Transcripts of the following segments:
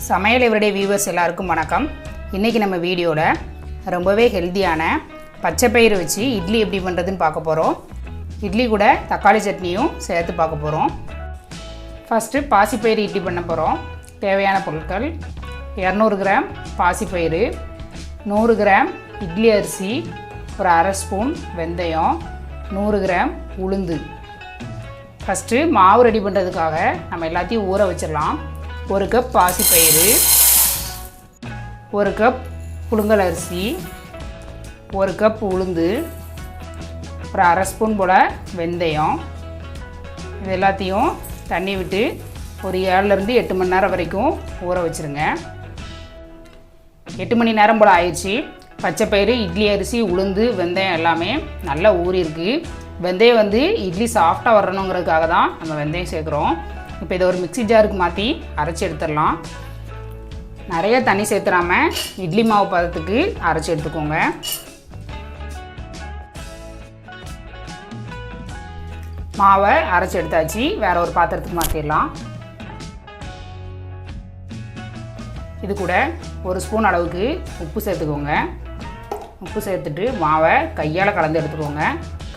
சமையல் everyday viewers எல்லாருக்கும் வணக்கம். இன்றைக்கி நம்ம வீடியோவில் ரொம்பவே ஹெல்த்தியான பச்சைப்பயிறு வச்சு இட்லி எப்படி பண்ணுறதுன்னு பார்க்க போகிறோம். இட்லி கூட தக்காளி சட்னியும் சேர்த்து பார்க்க போகிறோம். ஃபஸ்ட்டு பாசிப்பயிறு இட்லி பண்ண போகிறோம். தேவையான பொருட்கள் 200 கிராம் பாசிப்பயிறு, 100 கிராம் இட்லி அரிசி, ஒரு அரை ஸ்பூன் வெந்தயம், 100 கிராம் உளுந்து. ஃபஸ்ட்டு மாவு ரெடி பண்ணுறதுக்காக நம்ம எல்லாத்தையும் ஊற வச்சிடலாம். 1 கப் பாசிப்பயிறு, 1 கப் புழுங்கல் அரிசி, 1 கப் உளுந்து, ஒரு அரை ஸ்பூன் போல் வெந்தயம். இது எல்லாத்தையும் தண்ணி விட்டு ஒரு 7லேருந்து 8 மணி நேரம் வரைக்கும் ஊற வச்சுருங்க. 8 மணி நேரம் போல் ஆயிடுச்சு. பச்சைப்பயிறு, இட்லி அரிசி, உளுந்து, வெந்தயம் எல்லாமே நல்லா ஊறிருக்கு. வெந்தயம் இட்லி சாஃப்டாக வரணுங்கிறதுக்காக தான் நம்ம வெந்தயம் சேர்க்குறோம். இப்போ இதை ஒரு மிக்ஸி ஜாருக்கு மாற்றி அரைச்சி எடுத்துடலாம். நிறைய தண்ணி சேர்த்துறாமல் இட்லி மாவு பதத்துக்கு அரைச்சி எடுத்துக்கோங்க. மாவை அரைச்சி எடுத்தாச்சு. வேறு ஒரு பாத்திரத்துக்கு மாற்றிடலாம். இது கூட 1 ஸ்பூன் அளவுக்கு உப்பு சேர்த்துக்கோங்க. உப்பு சேர்த்துட்டு மாவை கையால் கலந்து எடுத்துக்கோங்க.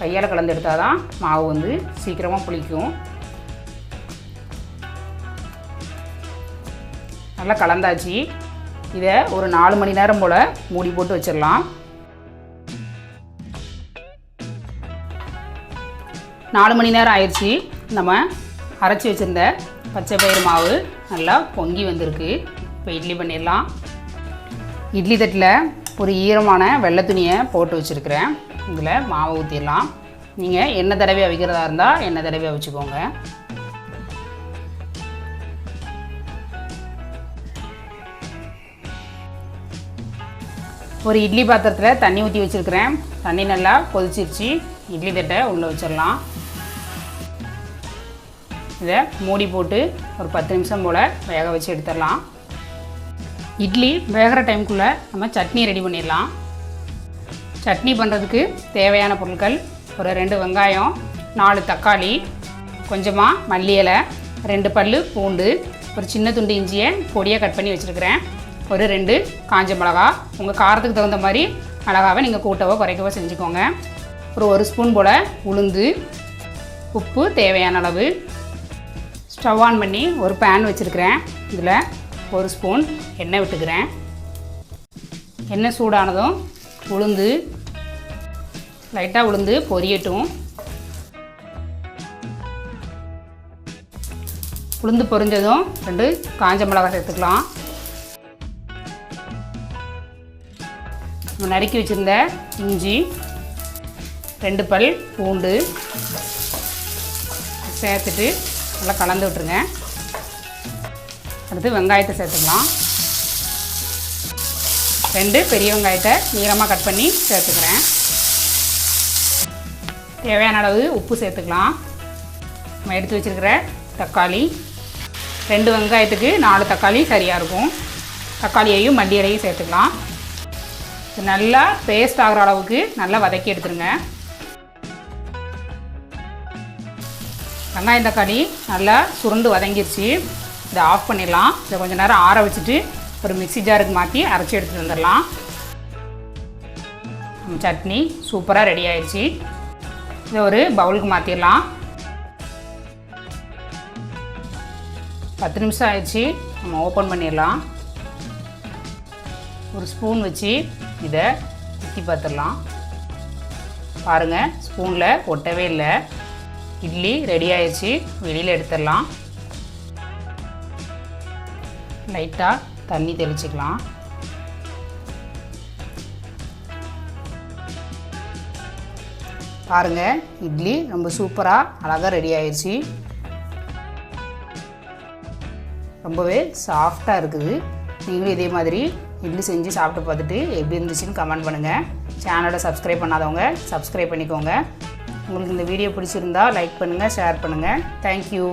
கையால் கலந்து எடுத்தால் தான் மாவு சீக்கிரமாக புளிக்கும். நல்லா கலந்தாச்சு. இதை ஒரு 4 மணி நேரம் போல் மூடி போட்டு வச்சிடலாம். 4 மணி நேரம் ஆயிடுச்சு. நம்ம அரைச்சி வச்சுருந்த பச்சை பயிறு மாவு நல்லா பொங்கி வந்திருக்கு. இப்போ இட்லி பண்ணிடலாம். இட்லி தட்டில் ஒரு ஈரமான வெள்ளை துணியை போட்டு வச்சுருக்கிறேன். இதில் மாவை ஊற்றிடலாம். நீங்கள் எண்ணெய் தடவை அவிக்கிறதா இருந்தால் எண்ணெய் தடவை அவிச்சுக்கோங்க. ஒரு இட்லி பாத்திரத்தில் தண்ணி ஊற்றி வச்சுருக்கிறேன். தண்ணி நல்லா கொதிச்சிருச்சு. இட்லி தட்டை உள்ளே வச்சிடலாம். இதை மூடி போட்டு ஒரு 10 நிமிஷம் போல் வேக வச்சு எடுத்துடலாம். இட்லி வேகிற டைமுக்குள்ளே நம்ம சட்னி ரெடி பண்ணிடலாம். சட்னி பண்ணுறதுக்கு தேவையான பொருட்கள்: ஒரு 2 வெங்காயம், 4 தக்காளி, கொஞ்சமாக மல்லி இலை, 2 பல் பூண்டு, ஒரு சின்ன துண்டு இஞ்சியை பொடியாக கட் பண்ணி வச்சுருக்கிறேன், ஒரு 2 காஞ்ச மிளகா. உங்கள் காரத்துக்கு தகுந்த மாதிரி மிளகாவை நீங்கள் கூட்டவோ குறைக்கவோ செஞ்சுக்கோங்க. ஒரு 1 ஸ்பூன் போல் உளுந்து, உப்பு தேவையான அளவு. ஸ்டவ் ஆன் பண்ணி ஒரு பேன் வச்சுருக்கிறேன். இதில் 1 ஸ்பூன் எண்ணெய் விட்டுக்கிறேன். எண்ணெய் சூடானதும் உளுந்து லைட்டாக உளுந்து பொரியட்டும். உளுந்து பொரிஞ்சதும் 2 காஞ்ச மிளகாய் சேர்த்துக்கலாம். நறுக்கி வச்சுருந்த இஞ்சி, 2 பல் பூண்டு சேர்த்துட்டு நல்லா கலந்து விட்டுருங்க. அடுத்து வெங்காயத்தை சேர்த்துக்கலாம். 2 பெரிய வெங்காயத்தை நீளமாக கட் பண்ணி சேர்த்துக்கிறேன். தேவையான அளவு உப்பு சேர்த்துக்கலாம். நம்ம எடுத்து வச்சுருக்கிற தக்காளி, 2 வெங்காயத்துக்கு 4 தக்காளி சரியாக இருக்கும். தக்காளியையும் மல்லி இலையும் சேர்த்துக்கலாம். இது நல்லா பேஸ்ட் ஆகிற அளவுக்கு நல்லா வதக்கி எடுத்துருங்க. வெங்காயம் தக்காளி நல்லா சுருண்டு வதங்கிடுச்சு. இதை ஆஃப் பண்ணிடலாம். இதை கொஞ்சம் நேரம் ஆற வச்சுட்டு ஒரு மிக்ஸி ஜாருக்கு மாற்றி அரைச்சி எடுத்துகிட்டு வந்துடலாம். சட்னி சூப்பராக ரெடி ஆயிடுச்சு. இதை ஒரு பவுலுக்கு மாற்றிடலாம். 10 நிமிஷம் ஆயிடுச்சு. நம்ம ஓப்பன் பண்ணிடலாம். ஒரு ஸ்பூன் வச்சு இதை குத்தி பார்த்துடலாம். பாருங்கள், ஸ்பூனில் ஒட்டவே இல்லை. இட்லி ரெடி ஆயிடுச்சு. வெளியில் எடுத்துடலாம். லைட்டாக தண்ணி தெளிச்சுக்கலாம். பாருங்கள், இட்லி ரொம்ப சூப்பராக அழகாக ரெடி ஆயிடுச்சு. ரொம்பவே சாஃப்டாக இருக்குது. நீங்களும் இதே மாதிரி இட்லி செஞ்சு சாப்பிட்டு பார்த்துட்டு எப்படி இருந்துச்சுன்னு கமெண்ட் பண்ணுங்கள். சேனலை சப்ஸ்கிரைப் பண்ணாதவங்க சப்ஸ்கிரைப் பண்ணிக்கோங்க. உங்களுக்கு இந்த வீடியோ பிடிச்சிருந்தா லைக் பண்ணுங்கள், ஷேர் பண்ணுங்கள். தேங்க்யூ.